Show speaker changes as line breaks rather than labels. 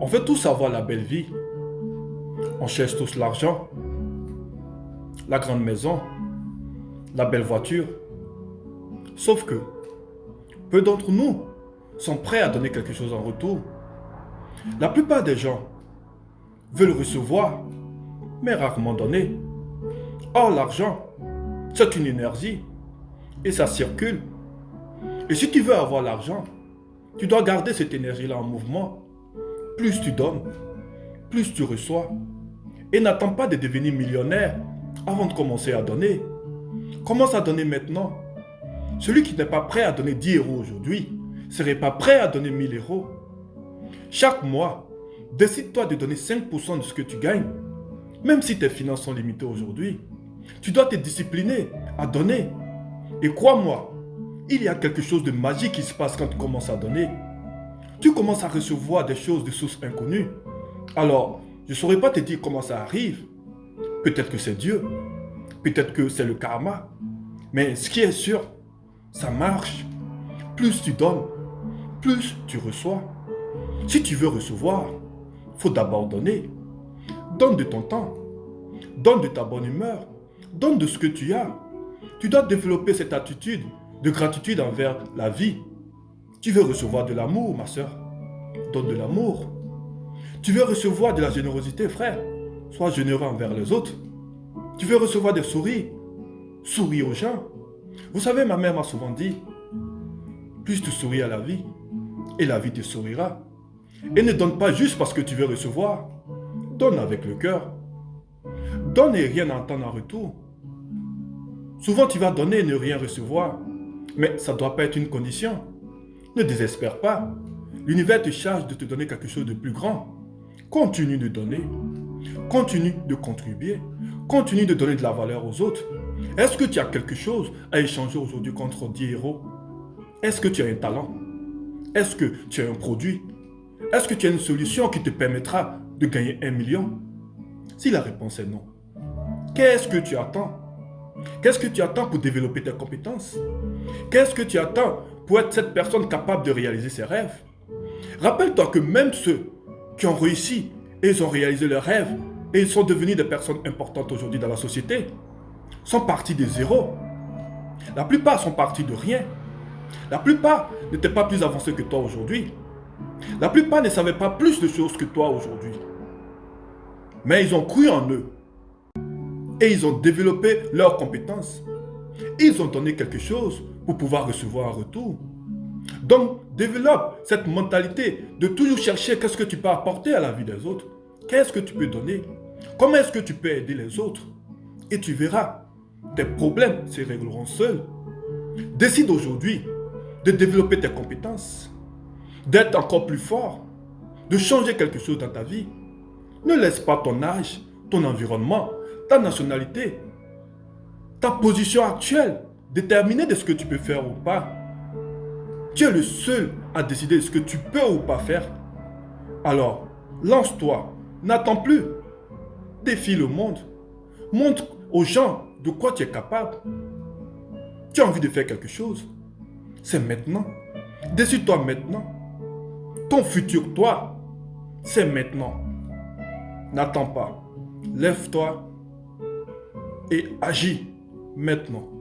On veut tous avoir la belle vie. On cherche tous l'argent, la grande maison, la belle voiture. Sauf que peu d'entre nous sont prêts à donner quelque chose en retour. La plupart des gens veulent recevoir, mais rarement donner. Or, l'argent, c'est une énergie et ça circule. Et si tu veux avoir l'argent, tu dois garder cette énergie-là en mouvement. Plus tu donnes, plus tu reçois. Et n'attends pas de devenir millionnaire avant de commencer à donner. Commence à donner maintenant. Celui qui n'est pas prêt à donner 10 euros aujourd'hui ne serait pas prêt à donner 1000 euros. Chaque mois, décide-toi de donner 5% de ce que tu gagnes. Même si tes finances sont limitées aujourd'hui, tu dois te discipliner à donner. Et crois-moi, il y a quelque chose de magique qui se passe quand tu commences à donner. Tu commences à recevoir des choses de sources inconnues. Alors, je ne saurais pas te dire comment ça arrive. Peut-être que c'est Dieu. Peut-être que c'est le karma. Mais ce qui est sûr, ça marche. Plus tu donnes, plus tu reçois. Si tu veux recevoir, il faut d'abord donner. Donne de ton temps. Donne de ta bonne humeur. Donne de ce que tu as. Tu dois développer cette attitude de gratitude envers la vie. Tu veux recevoir de l'amour, ma soeur. Donne de l'amour. Tu veux recevoir de la générosité, frère. Sois généreux envers les autres. Tu veux recevoir des sourires. Souris aux gens. Vous savez, ma mère m'a souvent dit, plus tu souris à la vie, et la vie te sourira. Et ne donne pas juste parce que tu veux recevoir. Donne avec le cœur. Donne et rien attendre en retour. Souvent tu vas donner et ne rien recevoir. Mais ça ne doit pas être une condition. Ne désespère pas. L'univers te charge de te donner quelque chose de plus grand. Continue de donner. Continue de contribuer. Continue de donner de la valeur aux autres. Est-ce que tu as quelque chose à échanger aujourd'hui contre 10 euros? Est-ce que tu as un talent? Est-ce que tu as un produit? Est-ce que tu as une solution qui te permettra de gagner 1 million? Si la réponse est non, qu'est-ce que tu attends? Qu'est-ce que tu attends pour développer tes compétences? Qu'est-ce que tu attends pour être cette personne capable de réaliser ses rêves? Rappelle-toi que même ceux qui ont réussi et ils ont réalisé leurs rêves et ils sont devenus des personnes importantes aujourd'hui dans la société, sont partis de zéro. La plupart sont partis de rien. La plupart n'étaient pas plus avancés que toi aujourd'hui. La plupart ne savaient pas plus de choses que toi aujourd'hui. Mais ils ont cru en eux. Et ils ont développé leurs compétences. Ils ont donné quelque chose pour pouvoir recevoir un retour. Donc, développe cette mentalité de toujours chercher qu'est-ce que tu peux apporter à la vie des autres. Qu'est-ce que tu peux donner? Comment est-ce que tu peux aider les autres? Et tu verras, tes problèmes se régleront seuls. Décide aujourd'hui de développer tes compétences, d'être encore plus fort, de changer quelque chose dans ta vie. Ne laisse pas ton âge, ton environnement, ta nationalité, ta position actuelle déterminer de ce que tu peux faire ou pas. Tu es le seul à décider de ce que tu peux ou pas faire. Alors, lance-toi, n'attends plus. Défie le monde. Montre aux gens de quoi tu es capable. Tu as envie de faire quelque chose. C'est maintenant. Décide-toi maintenant. Ton futur toi, c'est maintenant. N'attends pas. Lève-toi et agis maintenant.